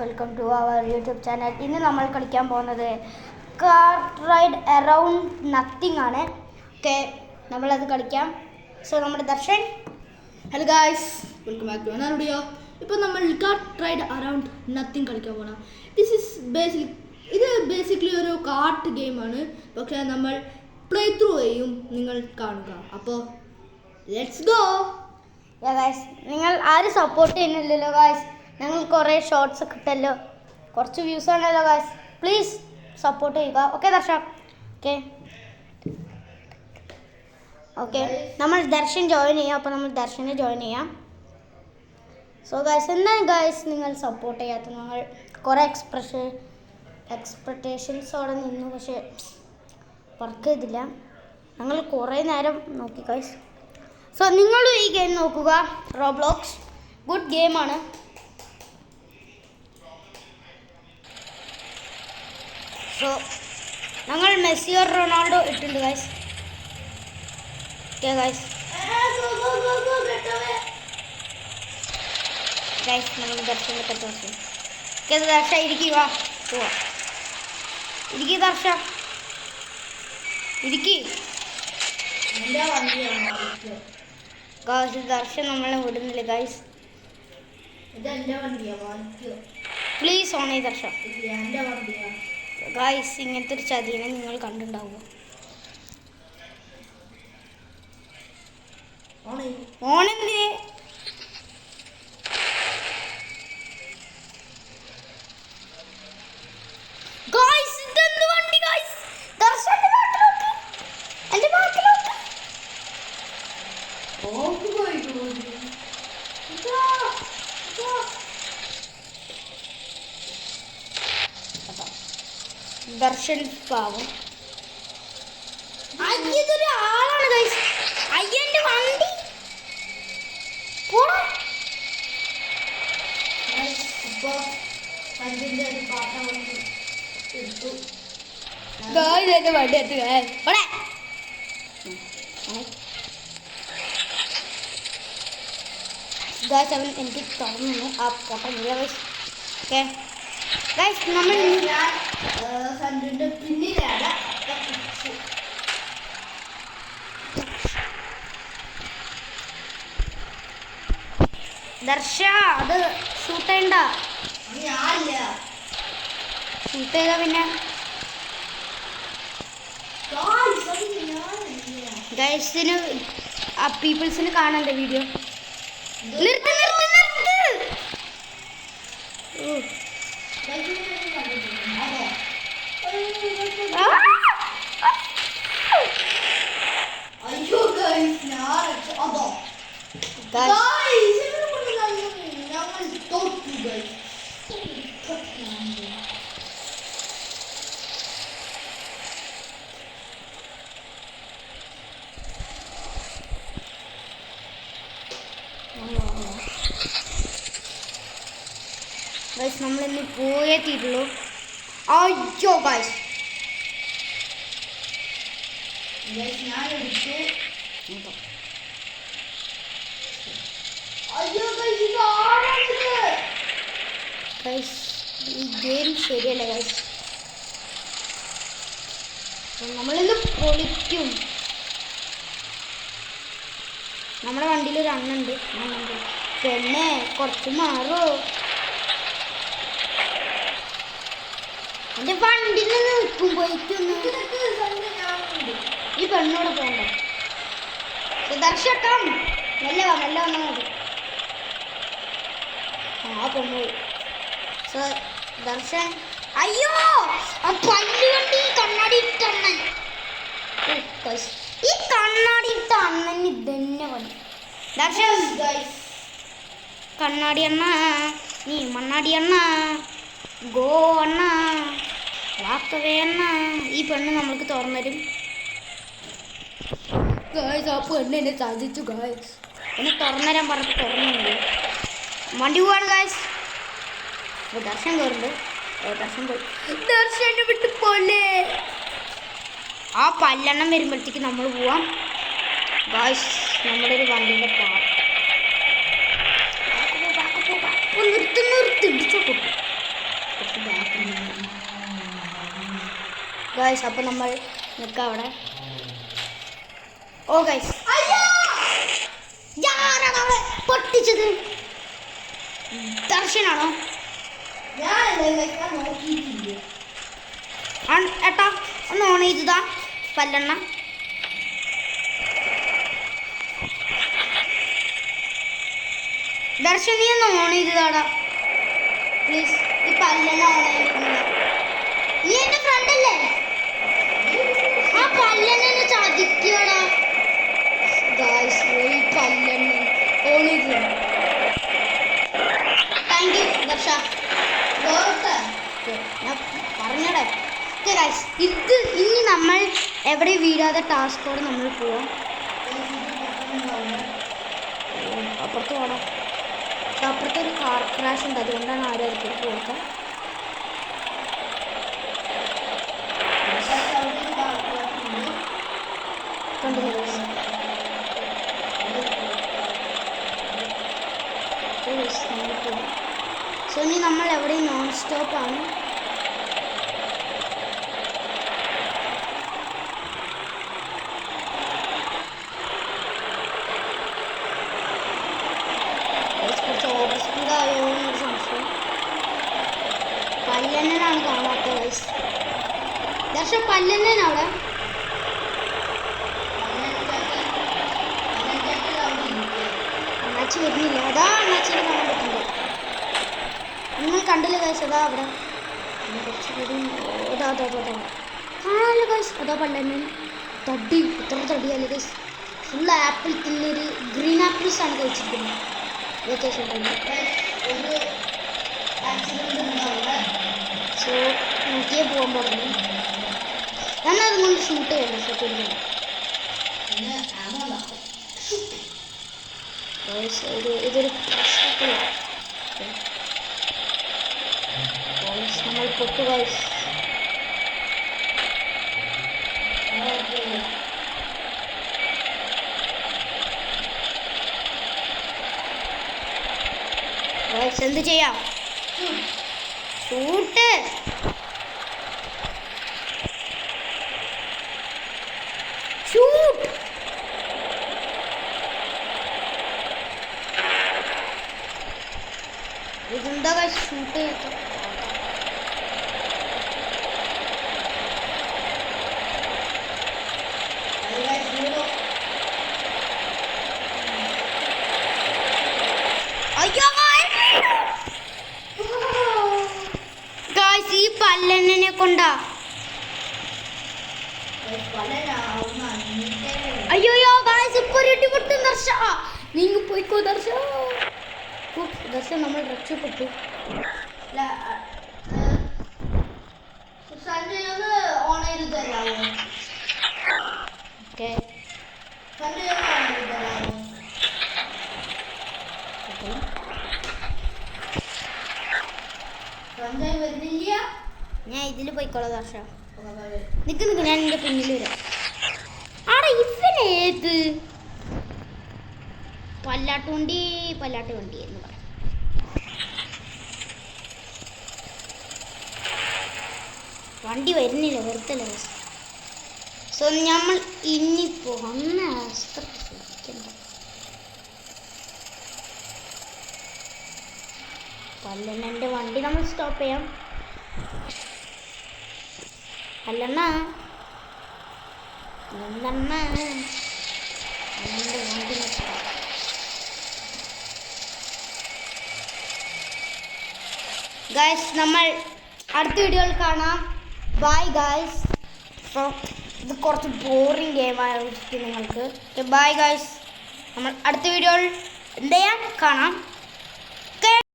Welcome to our YouTube channel. ഇന്ന് നമ്മൾ കളിക്കാൻ പോകുന്നത് കാർ റൈഡ് അറൗണ്ട് നത്തിങ് ആണ്. ഓക്കെ, നമ്മളത് കളിക്കാം. സോ നമ്മുടെ Darshan. Hello guys, welcome back to another video. ഇപ്പോൾ നമ്മൾ കാർ റൈഡ് അറൗണ്ട് നത്തിങ് കളിക്കാൻ പോകണം. ഇത് ബേസിക്കലി ഒരു കാർട്ട് ഗെയിമാണ്, പക്ഷേ നമ്മൾ പ്ലേ ത്രൂ ചെയ്യും, നിങ്ങൾ കാണുക. അപ്പോൾ ലെറ്റ്സ് ഗോ. ഗായ്സ്, നിങ്ങൾ ആരും സപ്പോർട്ട് ചെയ്യുന്നില്ലല്ലോ ഗായ്സ്. ഞങ്ങൾ കുറേ ഷോർട്സ് കിട്ടല്ലോ, കുറച്ച് വ്യൂസ് ആണല്ലോ ഗായ്സ്. പ്ലീസ് സപ്പോർട്ട് ചെയ്യുക. ഓക്കെ ദർശൻ. ഓക്കെ നമ്മൾ ദർശൻ ജോയിൻ ചെയ്യാം. അപ്പോൾ നമ്മൾ ദർശനെ ജോയിൻ ചെയ്യാം. സോ ഗായ്സ്, എന്താണ് ഗായ്സ് നിങ്ങൾ സപ്പോർട്ട് ചെയ്യാത്തത്? ഞങ്ങൾ കുറേ എക്സ്പെക്റ്റേഷൻസോടെ നിന്നു, പക്ഷേ വർക്ക് ചെയ്തില്ല. ഞങ്ങൾ കുറേ നേരം നോക്കി ഗായ്സ്. സോ നിങ്ങളും ഈ ഗെയിം നോക്കുക. റോബ്ലോക്സ് ഗുഡ് ഗെയിമാണ്. സോ ഞങ്ങൾ മെസ്സി ഓർ റൊണാൾഡോ ഇട്ടുണ്ട് ഗായ്സ്. ഓക്കെ ഗായ്സ്, നമ്മൾ ദർശനെ പറ്റി നോക്കി. ഓക്കെ ദർശ, ഇരിക്കുക. പോവാ, ഇരിക്കുക ദർശ, ഇരിക്കുക. ഗായ്സ്, ദർശൻ നമ്മളെ വിടുന്നില്ല ഗായ്സ്. പ്ലീസ് ഓൺ ചെയ്ത് ദർശ. ഗായ്സ്, ഇങ്ങനത്തെ ഒരു ചതിനെ നിങ്ങൾ കണ്ടിട്ടുണ്ടാവുക. ഓണെന്തിനെ? ഗായ്സ്, ഇതെന്ത് വണ്ടി ഗായ്സ്? ദർശന്റെ ബാക്കിലോട്ട്, എന്റെ ബാക്കിലോട്ട്. ദർശൻ പാവം. ഇതൊരു ആളാണ് ഗൈസ്. അയ്യന്റെ വണ്ടി പോടാ. വണ്ടി എത്തുക. ഗായ്സ്, അവൻ എനിക്ക് തുറന്നു ആ പൊട്ട ഗൈസ്. ഓക്കെ ഗൈസ്, നമ്മൾ പിന്നിലാണ്. ദർശ, അത് ഷൂട്ട് ചെയ്യണ്ട. ഷൂട്ട് ചെയ്താ പിന്നെ ഗൈസിന് ആ പീപ്പിൾസിന് കാണണ്ടേ വീഡിയോ. നിർത്ത് നിർത്ത് നിർത്ത്. അയ്യോ ഗൈസ്, അതോ ഞങ്ങൾ തോറ്റു ഗൈസ്. ഗൈസ്, നമ്മളിന്ന് പോയേ തീരുള്ളൂ. അയ്യോ ഗൈസ്, ഞാൻ എടുത്തു. അയ്യോ ഗൈസ്, ഗൈസ് ഈ ഗെയിം ശരിയല്ല ഗൈസ്. നമ്മളിന്ന് പൊളിക്കും. നമ്മുടെ വണ്ടിയിൽ ഒരു അണ്ണുണ്ട്. പെണ്ണെ, കുറച്ച് മാറോ. എൻ്റെ വണ്ടിയിൽ നിന്ന് നിൽക്കുമ്പോഴേക്കൊന്ന് ഈ പെണ്ണോട് പോകണ്ട. ദർശക്കം മെല്ലെ വന്നാൽ മതി. ആ പെണ്ണ് പോയി. സോ ദർശൻ, അയ്യോ ആ പല്ല് വണ്ടി കണ്ണാടി ഇട്ട അണ്ണൻ. ഈ കണ്ണാടി ഇട്ട അണ്ണൻ ഇതന്നെ പണി. ദർശൻ, കണ്ണാടി അണ്ണ, നീ മണ്ണാടി അണ്ണ, ഗോ അണ്ണ, വാക്കവേ അണ്ണ. ഈ പെണ്ണ് നമ്മൾക്ക് തുറന്നരും ഗായ്സ്. ആ പെണ്ണ് എന്നെ സാധിച്ചു ഗായ്സ്. എന്നെ തുറന്നരാൻ പറഞ്ഞിട്ട് തുറന്നുണ്ട്. വണ്ടി പോവാണ് ഗായ്സ്. ദർശൻ കയറുണ്ട്. ദർശൻ പോയി. ദർശനെ വിട്ട് പോലെ ആ പല്ലെണ്ണം വരുമ്പോഴത്തേക്ക് നമ്മൾ പോവാം ഗായ്സ്. നമ്മുടെ ഒരു വണ്ടിയുടെ പാട്ട് നിർത്തി നിർത്തി ഇടിച്ച പൊട്ടി. ഗൈസ് അപ്പോൾ നമ്മൾ നിൽക്കാം അവിടെ. ഓ ഗൈസ് പൊട്ടിച്ചത് ദർശനാണോ? ഏട്ടാ ഒന്ന് ഓൺ ചെയ്തതാ പല്ലെണ്ണ. ദർശൻ നീ ഒന്ന് ഓൺ ചെയ്തതാടാ പ്ലീസ്. ഈ പല്ലെണ്ണ ഓൺ ചെയ്തിട്ടില്ല. നീ എൻ്റെ ഫ്രണ്ടല്ലേ? ആ പല്ലെണ്ണ ചതിക്കടാ ഗായ്സ്. ഈ പല്ലെണ്ണ ഓൺ ചെയ്തു. Thank you Darsha. ഞാൻ പറഞ്ഞടേ. ഓക്കെ ഗായ്സ്, ഇത് ഇനി നമ്മൾ എവിടെ വീഴാതെ ടാസ്കോടെ നമ്മൾ പോവാം. അപ്പുറത്ത് പോകണം. അപ്പുറത്തെ ഒരു കാർ ക്രാഷ് ഉണ്ട്, അതുകൊണ്ടാണ് ആരും പോകാം. കണ്ടില്ല സോ ഇനി നമ്മൾ എവിടെയും നോൺ സ്റ്റോപ്പാണ്. കുറച്ച് ഓവർ സ്പീഡായോ എന്നൊരു സംശയം. പല്ലെണ്ണനാണ് കാണാത്തത് ഗൈസ്. ദർശൻ പല്ലെണ്ണനവിടെ അണ്ണാച്ചി വരുന്നില്ല. അതാ അണ്ണാച്ചിനെ കാണാൻ പറ്റുന്നത്. നിങ്ങൾ കണ്ടില്ല ഗൈസ്? അതാ അവിടെ കുറച്ചുകൂടി അതാ അതാ അതാ കാണാനല്ലോ ഗൈസ്. അതാ പല്ലെണ്ണൻ തടി. എത്ര തടിയല്ലേ ഗൈസ്. ഫുൾ ആപ്പിൾ തിന്നൊരു ഗ്രീൻ ആപ്പിൾസ് ആണ് കഴിച്ചിരിക്കുന്നത് വെക്കേഷൻ ടൈമിൽ. സോ നോക്കിയേ പോകാൻ പറഞ്ഞു. ഞാനത് കൊണ്ട് ഷൂട്ട് ചെയ്യണം. സത്യം ഇതൊരു പ്രശ്നത്തിലാണ്. നമ്മൾ പൊട്ടു ഗൈസ്. എന്ത് ചെയ്യാം? Shoot shoot. ഇതെന്താ ഷൂട്ട് ചെയ്ത? അയ്യോ ഗായ്സ്, ഈ പല്ലെണ്ണനെ കൊണ്ടാ. അയ്യോയോ ഗായ്സ്, ഇപ്പൊ ഒരു ഇടിപൊട്ടും ദർശ. നീങ്ങ പോയിക്കോ ദർശ. ദർശ നമ്മൾ രക്ഷപ്പെട്ടു. ഓൺ ചെയ്ത് തരാമോ? ഓക്കെ വരുന്നില്ല. ഞാൻ ഇതിൽ പോയിക്കോളാം ദർശ. നിക്ക് ഞാൻ എൻ്റെ പിന്നിൽ വരാം. ആടാ ഇവനേത് പല്ലാട്ട് വണ്ടി എന്ന് പറയാം. വണ്ടി വരുന്നില്ല, വെറുതല്ല. സോ നമ്മൾ ഇനിയിപ്പോ അന്ന് പല്ലെണ്ണൻ്റെ വണ്ടി നമ്മൾ സ്റ്റോപ്പ് ചെയ്യാം. പല്ലെണ്ണ എന്തെണ്ണ വണ്ടി ഗായ്സ്. നമ്മൾ അടുത്ത വീഡിയോയിൽ കാണാം. Bye guys. സോ ഇത് കുറച്ച് ബോറിങ് ഗെയിമായിരിക്കും നിങ്ങൾക്ക്. Bye guys. നമ്മൾ അടുത്ത വീഡിയോയിൽ എന്ത് ചെയ്യാം കാണാം.